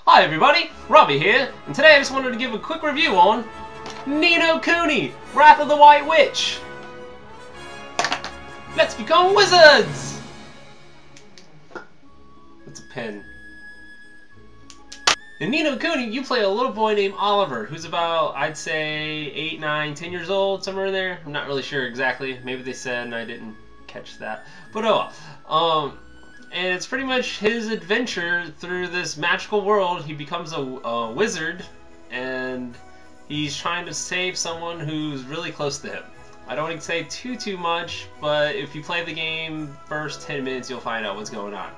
Hi everybody, Robbie here, and today I just wanted to give a quick review on No Kuni, Wrath of the White Witch. Let's become wizards! That's a pen. In No Kuni, you play a little boy named Oliver, who's about, I'd say, 8, 9, 10 years old, somewhere in there. I'm not really sure exactly. Maybe they said and I didn't catch that. But oh well. And it's pretty much his adventure through this magical world. He becomes a wizard, and he's trying to save someone who's really close to him. I don't want to say too much, but if you play the game first 10 minutes, you'll find out what's going on.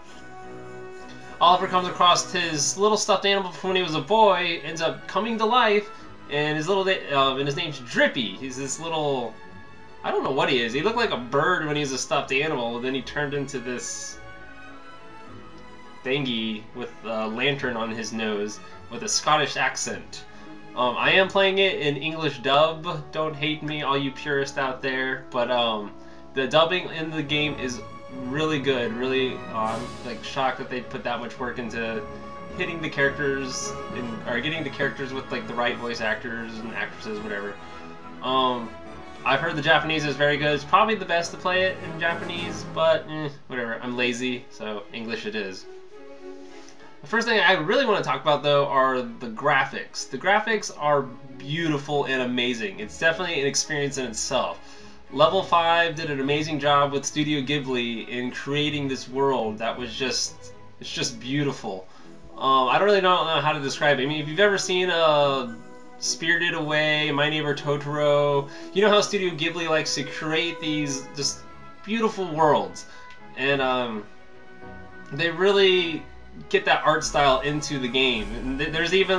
Oliver comes across his little stuffed animal from when he was a boy, ends up coming to life, and his name's Drippy. He's this little, I don't know what he is. He looked like a bird when he was a stuffed animal, and then he turned into this thingy with a lantern on his nose with a Scottish accent. I am playing it in English dub. Don't hate me, all you purists out there, but the dubbing in the game is really good. Really, I'm like shocked that they put that much work into hitting the characters or getting the characters with like the right voice actors and actresses, whatever. I've heard the Japanese is very good. It's probably the best to play it in Japanese, but whatever. I'm lazy, so English it is. The first thing I really want to talk about, though, are the graphics. The graphics are beautiful and amazing. It's definitely an experience in itself. Level 5 did an amazing job with Studio Ghibli in creating this world that was it's just beautiful. I don't really know how to describe it. I mean, if you've ever seen Spirited Away, My Neighbor Totoro, you know how Studio Ghibli likes to create these just beautiful worlds. And they really get that art style into the game. And there's even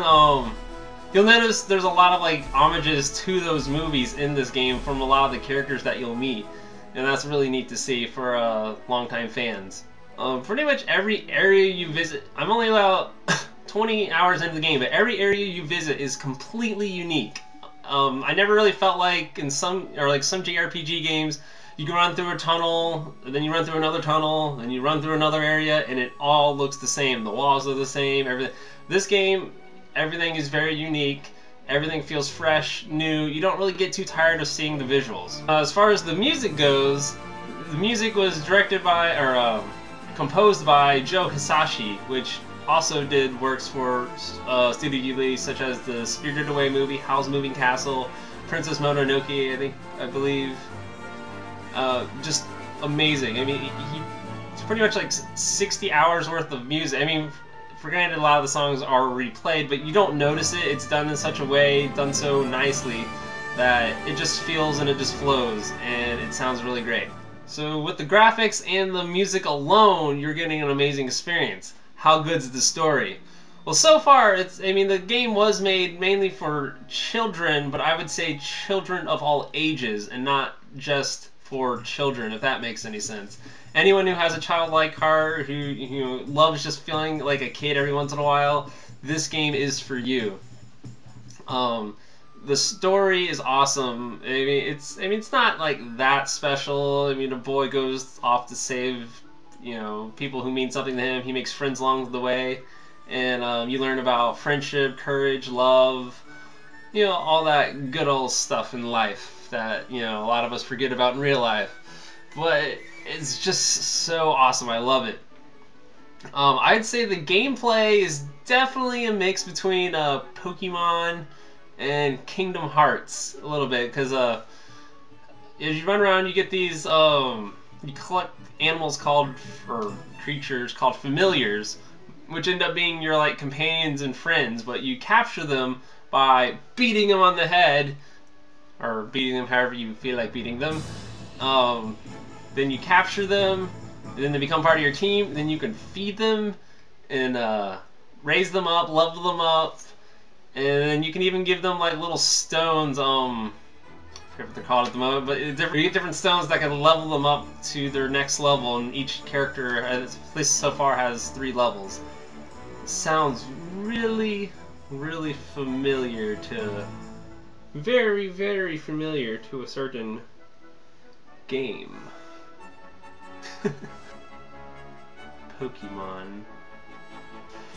you'll notice there's a lot of like homages to those movies in this game from a lot of the characters that you'll meet, and that's really neat to see for longtime fans. Pretty much every area you visit, I'm only about 20 hours into the game, but every area you visit is completely unique. I never really felt like in some JRPG games you can run through a tunnel, and then you run through another tunnel, then you run through another area, and it all looks the same. The walls are the same, everything. This game, everything is very unique. Everything feels fresh, new. You don't really get too tired of seeing the visuals. As far as the music goes, the music was directed by, or composed by Joe Hisaishi, which also did works for Studio Ghibli, such as the Spirited Away movie, Howl's Moving Castle, Princess Mononoke, I believe. Just amazing. I mean, it's pretty much like 60 hours worth of music. I mean, for granted, a lot of the songs are replayed, but you don't notice it. It's done in such a way, done so nicely, that it just feels and it just flows, and it sounds really great. So with the graphics and the music alone, you're getting an amazing experience. How good's the story? Well, so far, the game was made mainly for children, but I would say children of all ages, and not just for children, if that makes any sense. Anyone who has a childlike heart, who loves just feeling like a kid every once in a while, this game is for you. The story is awesome. It's not like that special. I mean, a boy goes off to save, people who mean something to him. He makes friends along the way, and you learn about friendship, courage, love, all that good old stuff in life that a lot of us forget about in real life. But it's just so awesome. I love it. I'd say the gameplay is definitely a mix between Pokemon and Kingdom Hearts a little bit, because as you run around, you get these you collect animals or creatures called familiars, which end up being your like companions and friends, but you capture them by beating them on the head, or beating them however you feel like beating them. Then you capture them, and then they become part of your team. Then you can feed them and raise them up, level them up, and then you can even give them like little stones. I forget what they're called at the moment, but you get different stones that can level them up to their next level, and each character, at least so far, has 3 levels. Sounds really, really familiar to... very, very familiar to a certain game. Pokemon.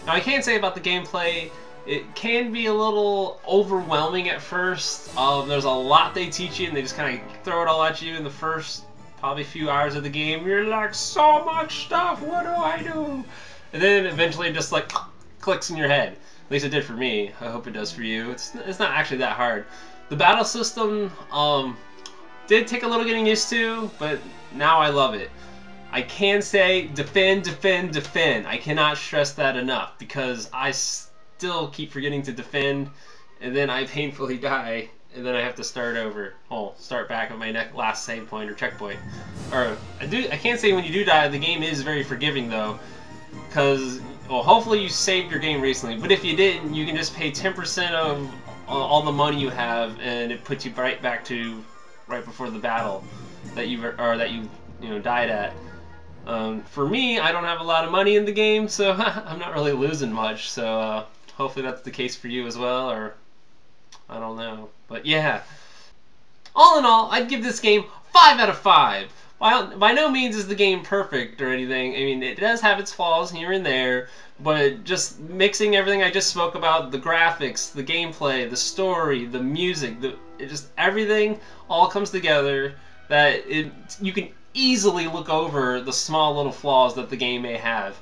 Now I can say about the gameplay, it can be a little overwhelming at first. There's a lot they teach you and they just kind of throw it all at you in the first probably few hours of the game. You're like, so much stuff, what do I do? And then eventually it just like clicks in your head. At least it did for me. I hope it does for you. It's not actually that hard. The battle system did take a little getting used to, but now I love it. I can say defend, defend, defend. I cannot stress that enough because I still keep forgetting to defend, and then I painfully die, and then I have to start over. Oh, start back at my last save point or checkpoint. Or I can say when you do die, the game is very forgiving though, because well, hopefully you saved your game recently. But if you didn't, you can just pay 10% of all the money you have, and it puts you right back to right before the battle that you died at. For me, I don't have a lot of money in the game, so I'm not really losing much. So hopefully that's the case for you as well, or I don't know. But yeah, all in all, I'd give this game 5 out of 5. By no means is the game perfect or anything. I mean, it does have its flaws here and there, but just mixing everything I just spoke about, the graphics, the gameplay, the story, the music, just everything all comes together that you can easily look over the small little flaws that the game may have.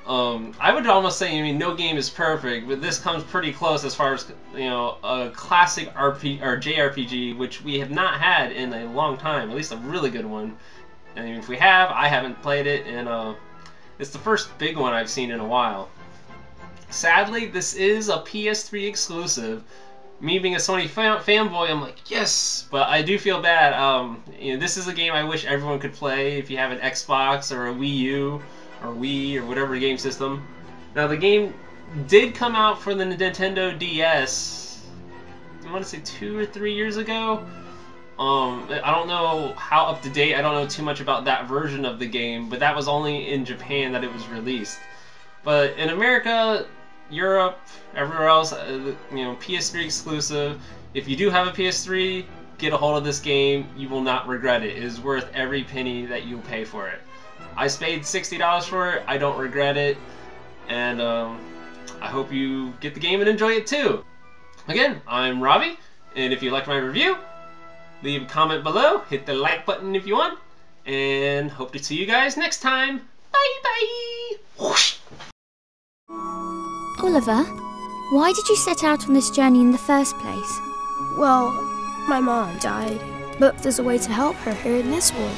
I would almost say, I mean, no game is perfect, but this comes pretty close as far as, a classic JRPG, which we have not had in a long time, at least a really good one. And if we have, I haven't played it, and it's the first big one I've seen in a while. Sadly, this is a PS3 exclusive. Me being a Sony fanboy, I'm like, yes! But I do feel bad. This is a game I wish everyone could play if you have an Xbox or a Wii U or Wii or whatever game system. Now, the game did come out for the Nintendo DS, I want to say 2 or 3 years ago. I don't know how up to date, I don't know too much about that version of the game, but that was only in Japan that it was released. But in America, Europe, everywhere else, PS3 exclusive. If you do have a PS3, get a hold of this game. You will not regret it. It is worth every penny that you'll pay for it. I paid $60 for it. I don't regret it. And I hope you get the game and enjoy it too. Again, I'm Robbie, and if you liked my review, leave a comment below. Hit the like button if you want. And hope to see you guys next time. Bye bye! Whoosh. Oliver, why did you set out on this journey in the first place? Well, my mom died, but there's a way to help her here in this world.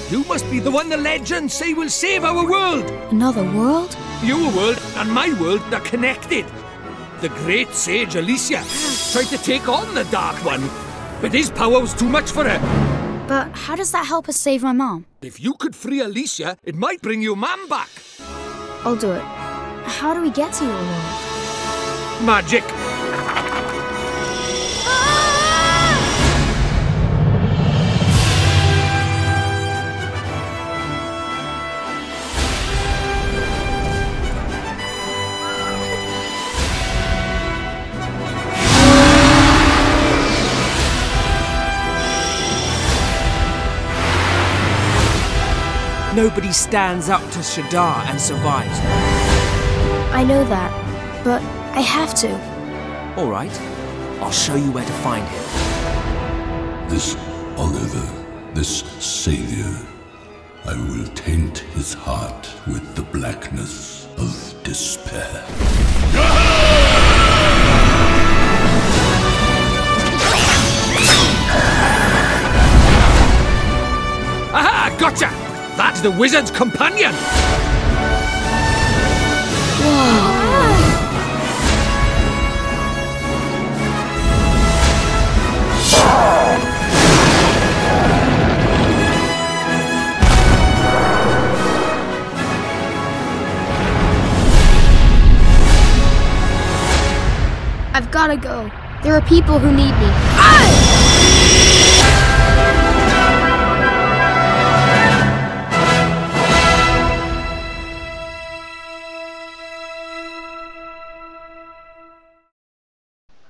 You must be the one the legends say will save our world! Another world? Your world and my world are connected. The great sage Alicia tried to take on the Dark One, but his power was too much for her. But how does that help us save my mom? If you could free Alicia, it might bring your mom back. I'll do it. How do we get to your world? Magic. Nobody stands up to Shadar and survives. I know that, but I have to. All right, I'll show you where to find him. This Oliver, this savior, I will taint his heart with the blackness of despair. Aha! Gotcha! That's the wizard's companion! I've gotta go. There are people who need me.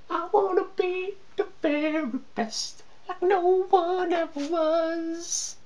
I wanna be the very best, like no one ever was.